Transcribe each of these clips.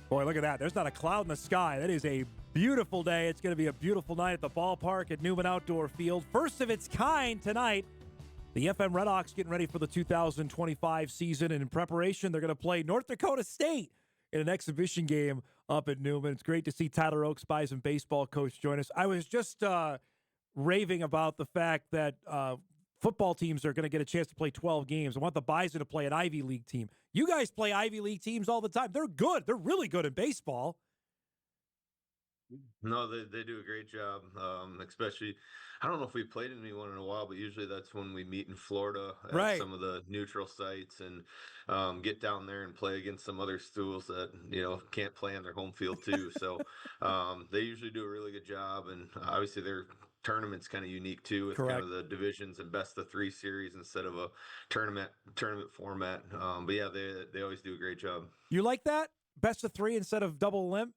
Boy, look at that. There's not a cloud in the sky. That is a beautiful day. It's going to be a beautiful night at the ballpark at Newman Outdoor Field. First of its kind tonight. The F-M Redhawks getting ready for the 2025 season, and in preparation, they're going to play North Dakota State in an exhibition game up at Newman. It's great to see Tyler Oaks, Bison baseball coach, join us. I was just raving about the fact that football teams are going to get a chance to play 12 games. I want the Bison to play an Ivy League team. You guys play Ivy League teams all the time. They're good. They're really good in baseball. No, they do a great job. Especially, I don't know if we played anyone in a while, but usually that's when we meet in Florida at Right. some of the neutral sites and get down there and play against some other schools that can't play on their home field too. So they usually do a really good job, and obviously their tournament's kind of unique too, with kind Correct. of the divisions and best of three series instead of a tournament format. But yeah, they always do a great job. You like that? Best of three instead of double limp?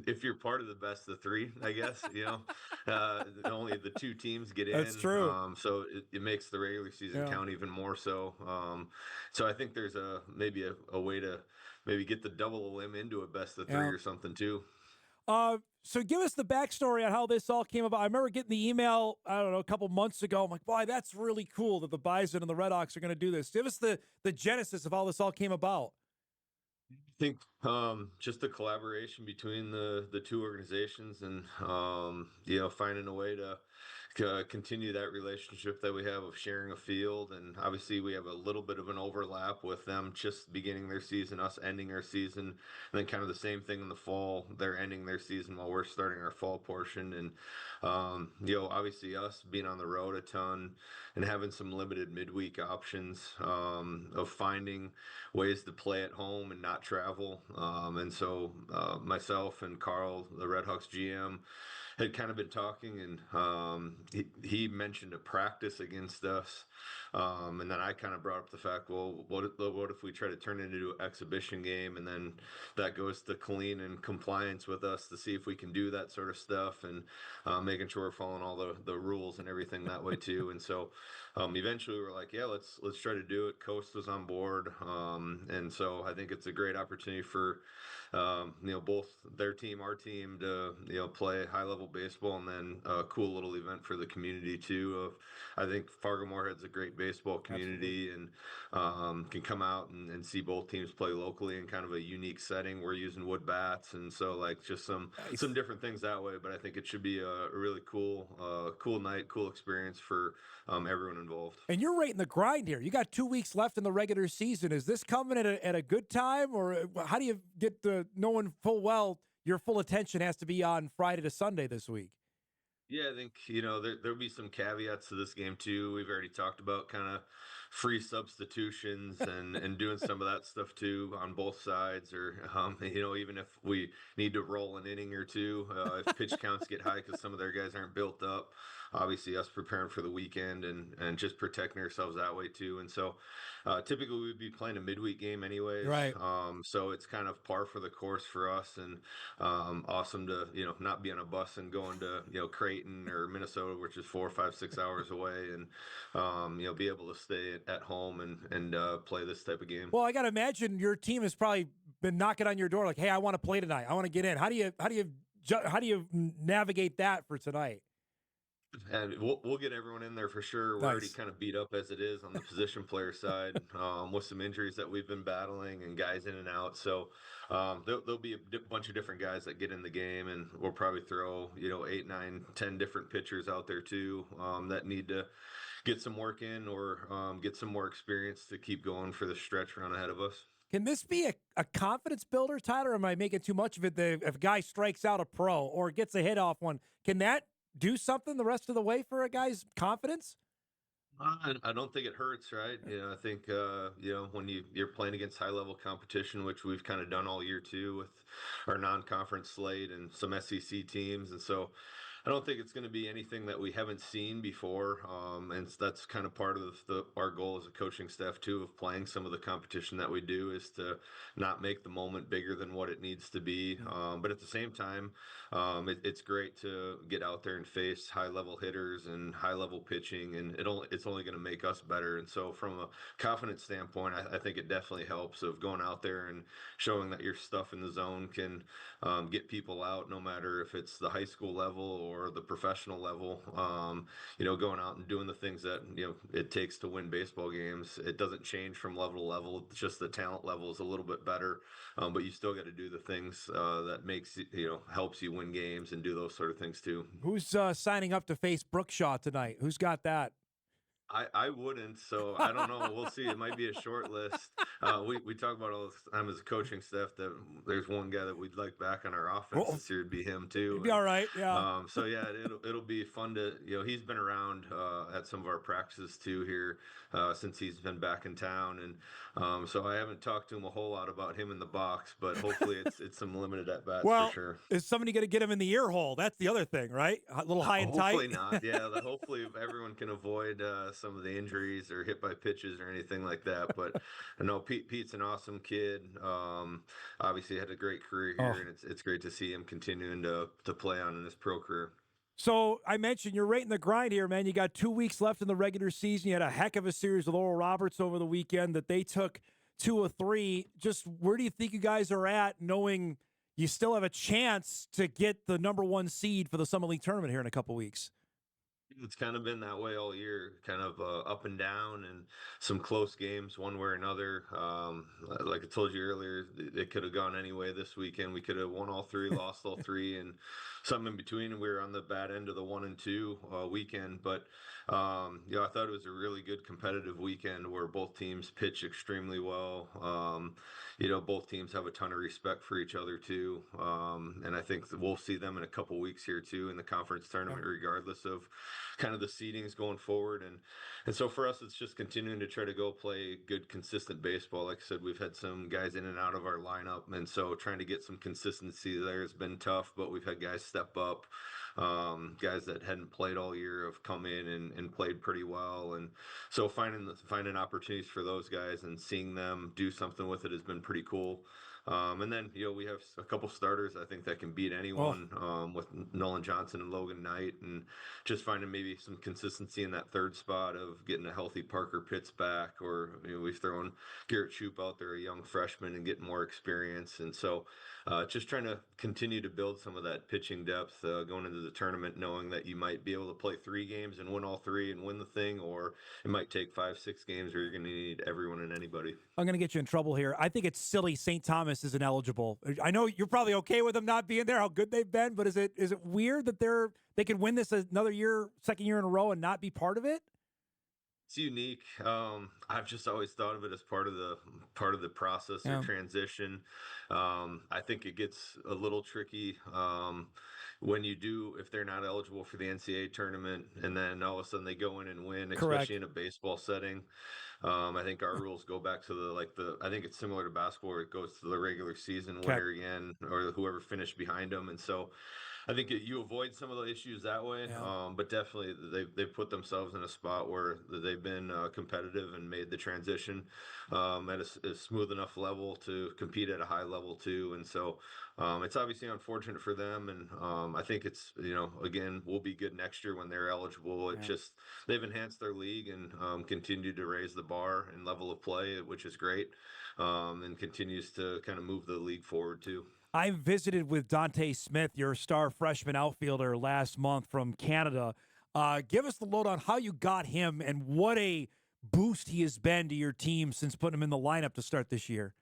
If you're part of the best of three, I guess, only the two teams get That's in. true. So it makes the regular season Yeah. count even more so. So I think there's maybe a way to maybe get the double limb into a best of three Yeah. or something too. So give us the backstory on how this all came about. I remember getting the email, I don't know, a couple months ago. I'm like, boy, that's really cool that the Bison and the Redhawks are going to do this. Give us the genesis of how this all came about. I think just the collaboration between the two organizations, and finding a way to continue that relationship that we have of sharing a field. And obviously we have a little bit of an overlap with them just beginning their season, us ending our season, and then kind of the same thing in the fall. They're ending their season while we're starting our fall portion. And obviously us being on the road a ton and having some limited midweek options, of finding ways to play at home and not travel. And so myself and Carl, the Redhawks GM, had kind of been talking, and he mentioned a practice against us. And then I kind of brought up the fact, well, what if we try to turn it into an exhibition game, and then that goes to Colleen and compliance with us to see if we can do that sort of stuff, and making sure we're following all the rules and everything that way too. And so eventually we were like, yeah, let's try to do it. Coast was on board, and so I think it's a great opportunity for both their team, our team, to play high level baseball, and then a cool little event for the community too. I think Fargo Moorhead's a great baseball Absolutely. community, and can come out and see both teams play locally in kind of a unique setting. We're using wood bats, and so like just some Nice. different things that way. But I think it should be a really cool night, cool experience for everyone involved. And you're right in the grind here. You got 2 weeks left in the regular season. Is this coming at a good time, or how do you get the knowing full well your full attention has to be on Friday to Sunday this week? Yeah, I think there'll be some caveats to this game too. We've already talked about kind of free substitutions and doing some of that stuff too on both sides, or even if we need to roll an inning or two, if pitch counts get high because some of their guys aren't built up. Obviously, us preparing for the weekend and just protecting ourselves that way too. And so typically we'd be playing a midweek game anyways. Right. So it's kind of par for the course for us, and awesome to not be on a bus and going to Creighton or Minnesota, which is 4, 5, 6 hours away, and be able to stay at home and play this type of game. Well, I got to imagine your team has probably been knocking on your door like, "Hey, I want to play tonight. I want to get in." How do you navigate that for tonight? And we'll get everyone in there for sure. We're already Nice. kind of beat up as it is on the position player side, with some injuries that we've been battling and guys in and out. So there'll be a bunch of different guys that get in the game, and we'll probably throw 8, 9, 10 different pitchers out there too, that need to get some work in, or get some more experience to keep going for the stretch run ahead of us. Can this be a confidence builder, Tyler? Or am I making too much of it? If a guy strikes out a pro or gets a hit off one, can that do something the rest of the way for a guy's confidence? I don't think it hurts, right? I think when you're playing against high level competition, which we've kind of done all year too with our non-conference slate and some SEC teams, and so I don't think it's going to be anything that we haven't seen before, and that's kind of part of our goal as a coaching staff too, of playing some of the competition that we do, is to not make the moment bigger than what it needs to be. But at the same time, it's great to get out there and face high level hitters and high level pitching, and it's only going to make us better. And so, from a confidence standpoint, I think it definitely helps of going out there and showing that your stuff in the zone can get people out, no matter if it's the high school level or the professional level. Going out and doing the things that it takes to win baseball games. It doesn't change from level to level. It's just the talent level is a little bit better, but you still got to do the things that makes helps you win games and do those sort of things too. Who's signing up to face Brookshaw tonight? Who's got that? I wouldn't, so I don't know. We'll see. It might be a short list. We talk about all the time as a coaching staff that there's one guy that we'd like back on our offense Oh, this year. It'd be him he'd too. be all right. Yeah. So yeah, it'll be fun to he's been around at some of our practices too here since he's been back in town, and so I haven't talked to him a whole lot about him in the box, but hopefully it's some limited at bats for Well, sure. is somebody going to get him in the ear hole? That's the other thing, right? A little high and tight. Hopefully not. Yeah, hopefully everyone can avoid some of the injuries or hit by pitches or anything like that. But I know Pete's an awesome kid. Obviously had a great career Oh. here, and it's great to see him continuing to play on in his pro career. So I mentioned you're right in the grind here, man. You got 2 weeks left in the regular season. You had a heck of a series with Oral Roberts over the weekend that they took 2 of 3. Just where do you think you guys are at, knowing you still have a chance to get the number 1 seed for the Summit League tournament here in a couple weeks? It's kind of been that way all year, kind of up and down, and some close games one way or another. Like I told you earlier, it could have gone any way this weekend. We could have won all 3, lost all 3, and something in between. And we were on the bad end of the 1 and 2 weekend. But I thought it was a really good competitive weekend where both teams pitched extremely well. Both teams have a ton of respect for each other too, and I think that we'll see them in a couple weeks here too in the conference tournament, regardless of kind of the seedings going forward. And so for us, it's just continuing to try to go play good, consistent baseball. Like I said, we've had some guys in and out of our lineup, and so trying to get some consistency there has been tough. But we've had guys step up, guys that hadn't played all year have come in and played pretty well. And so finding opportunities for those guys and seeing them do something with it has been pretty cool. And then we have a couple starters I think that can beat anyone, with Nolan Johnson and Logan Knight, and just finding maybe some consistency in that third spot of getting a healthy Parker Pitts back, or we've thrown Garrett Shoop out there, a young freshman, and getting more experience. And so just trying to continue to build some of that pitching depth going into the tournament, knowing that you might be able to play 3 games and win all 3 and win the thing, or it might take 5-6 games where you're going to need everyone and anybody. I'm going to get you in trouble here. I think it's silly St. Thomas isn't eligible. I know you're probably okay with them not being there, how good they've been, but is it weird that they can win this another year, second year in a row, and not be part of it? It's unique. I've just always thought of it as part of the process or transition. I think it gets a little tricky when if they're not eligible for the NCAA tournament, and then all of a sudden they go in and win, especially in a baseball setting. I think our rules go back to I think it's similar to basketball, where it goes to the regular season winner again, or whoever finished behind them, and so I think you avoid some of the issues that way. But definitely they've put themselves in a spot where they've been competitive and made the transition at a smooth enough level to compete at a high level too. And so it's obviously unfortunate for them, and I think it's again, we'll be good next year when they're eligible. It's just they've enhanced their league and continued to raise the bar and level of play, which is great, and continues to kind of move the league forward too. I visited with Dante Smith, your star freshman outfielder, last month from Canada. Give us the load on how you got him and what a boost he has been to your team since putting him in the lineup to start this year.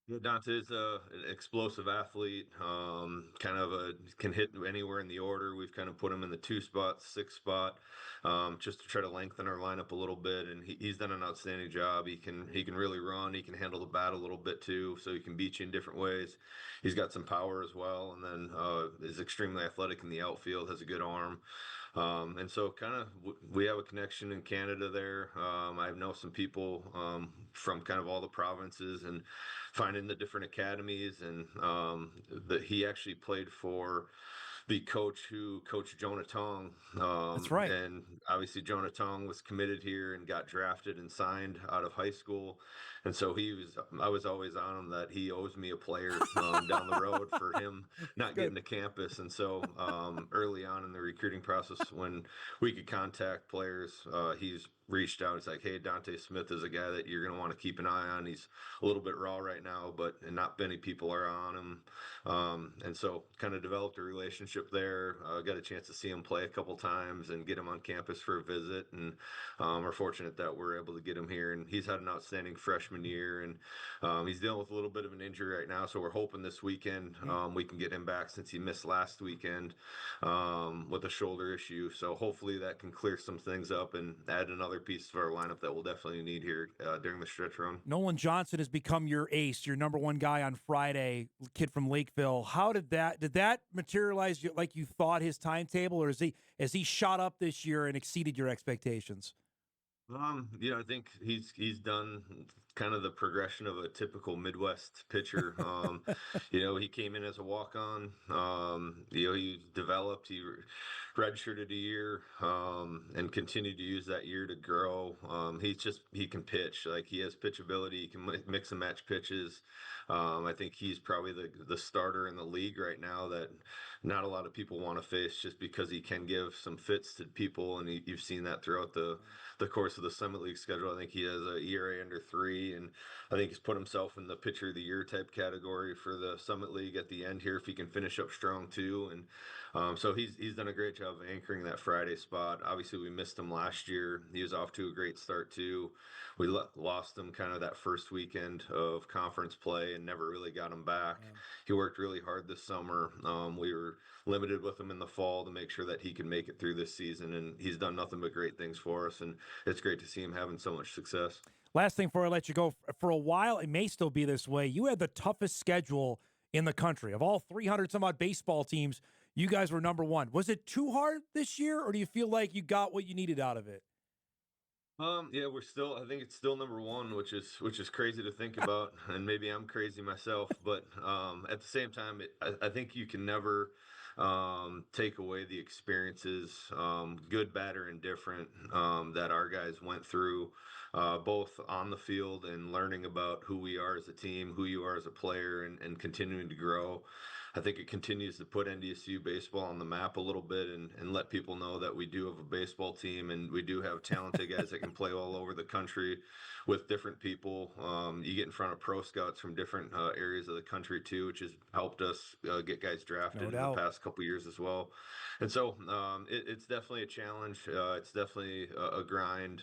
Yeah, Dante's an explosive athlete. Can hit anywhere in the order. We've kind of put him in the 2 spot, 6 spot, just to try to lengthen our lineup a little bit. And he's done an outstanding job. He can really run. He can handle the bat a little bit too, so he can beat you in different ways. He's got some power as well, and then is extremely athletic in the outfield. Has a good arm. And so kind of we have a connection in Canada there. I know some people from kind of all the provinces, and finding the different academies, and that he actually played for the coach who coached Jonah Tong. That's right. And obviously Jonah Tong was committed here and got drafted and signed out of high school. And so I was always on him that he owes me a player down the road for him not Good. getting to campus. And so early on in the recruiting process, when we could contact players, he's reached out. It's like, hey, Dante Smith is a guy that you're going to want to keep an eye on. He's a little bit raw right now, but not many people are on him. And so kind of developed a relationship there. Got a chance to see him play a couple times and get him on campus for a visit. And we're fortunate that we're able to get him here. And he's had an outstanding freshman year. And he's dealing with a little bit of an injury right now. So we're hoping this weekend we can get him back, since he missed last weekend with a shoulder issue. So hopefully that can clear some things up and add another piece to our lineup that we'll definitely need here during the stretch run. Nolan Johnson has become your ace, your number one guy on Friday, kid from Lakeville. How did that materialize like you thought his timetable, or has he shot up this year and exceeded your expectations? I think he's done kind of the progression of a typical Midwest pitcher. He came in as a walk-on. He developed. He redshirted a year and continued to use that year to grow. He can pitch. Like, he has pitch ability. He can mix and match pitches. I think he's probably the starter in the league right now that not a lot of people want to face, just because he can give some fits to people, and you've seen that throughout the course of the Summit League schedule. I think he has a ERA under 3, and I think he's put himself in the pitcher of the year type category for the Summit League at the end here, if he can finish up strong too. And so he's done a great job of anchoring that Friday spot. Obviously, we missed him last year. He was off to a great start too. We lost him kind of that first weekend of conference play and never really got him back. Yeah. He worked really hard this summer. We were limited with him in the fall to make sure that he could make it through this season, and he's done nothing but great things for us, and it's great to see him having so much success. Last thing before I let you go, for a while, it may still be this way, you had the toughest schedule in the country. Of all 300 some odd baseball teams, you guys were number one. Was it too hard this year, or do you feel like you got what you needed out of it? Yeah, I think it's still number one, which is crazy to think about. And maybe I'm crazy myself, but at the same time, I think you can never take away the experiences, good, bad, or indifferent, that our guys went through, both on the field and learning about who we are as a team, who you are as a player, and continuing to grow. I think it continues to put NDSU baseball on the map a little bit, and let people know that we do have a baseball team, and we do have talented guys that can play all over the country with different people. You get in front of pro scouts from different areas of the country too, which has helped us get guys drafted in the past couple years as well. And so it's definitely a challenge. It's definitely a grind.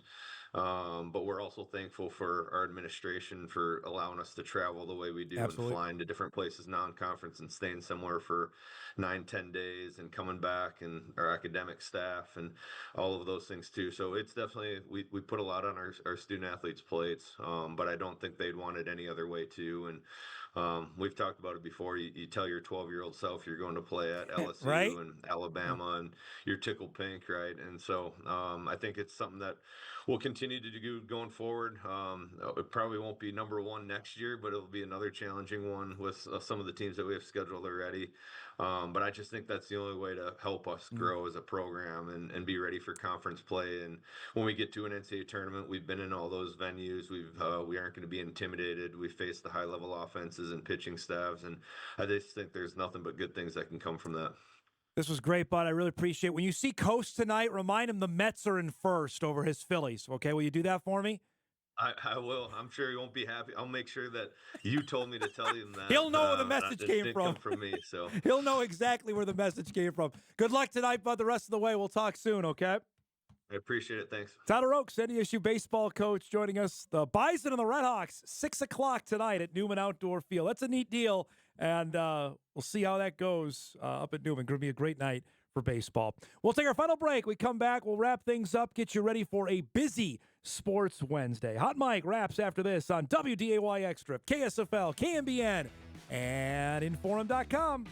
But we're also thankful for our administration for allowing us to travel the way we do. Absolutely. And flying to different places, non-conference, and staying somewhere for 9-10 days and coming back, and our academic staff and all of those things too. So it's definitely, we put a lot on our student athletes' plates, but I don't think they'd want it any other way too. And we've talked about it before. You tell your 12-year-old self you're going to play at LSU right? And Alabama, and you're tickled pink, right? And so I think it's something that we'll continue to do going forward. It probably won't be number one next year, but it'll be another challenging one with some of the teams that we have scheduled already. But I just think that's the only way to help us grow as a program and be ready for conference play. And when we get to an NCAA tournament, we've been in all those venues. We aren't going to be intimidated. We face the high-level offenses and pitching staffs, and I just think there's nothing but good things that can come from that. This was great, bud. I really appreciate it. When you see Coast tonight, remind him the Mets are in first over his Phillies. Okay, will you do that for me? I will. I'm sure he won't be happy. I'll make sure that you told me to tell him that. He'll know where the message came from. Come from me, so he'll know exactly where the message came from. Good luck tonight, bud. The rest of the way, we'll talk soon, okay? I appreciate it. Thanks. Tyler Oaks, NDSU baseball coach, joining us. The Bison and the Redhawks, 6 o'clock tonight at Newman Outdoor Field. That's a neat deal, and we'll see how that goes up at Newman. Going to be a great night for baseball. We'll take our final break. We come back. We'll wrap things up, get you ready for a busy Sports Wednesday. Hot Mike wraps after this on WDAY Extra, KSFL, KMBN, and Inforum.com.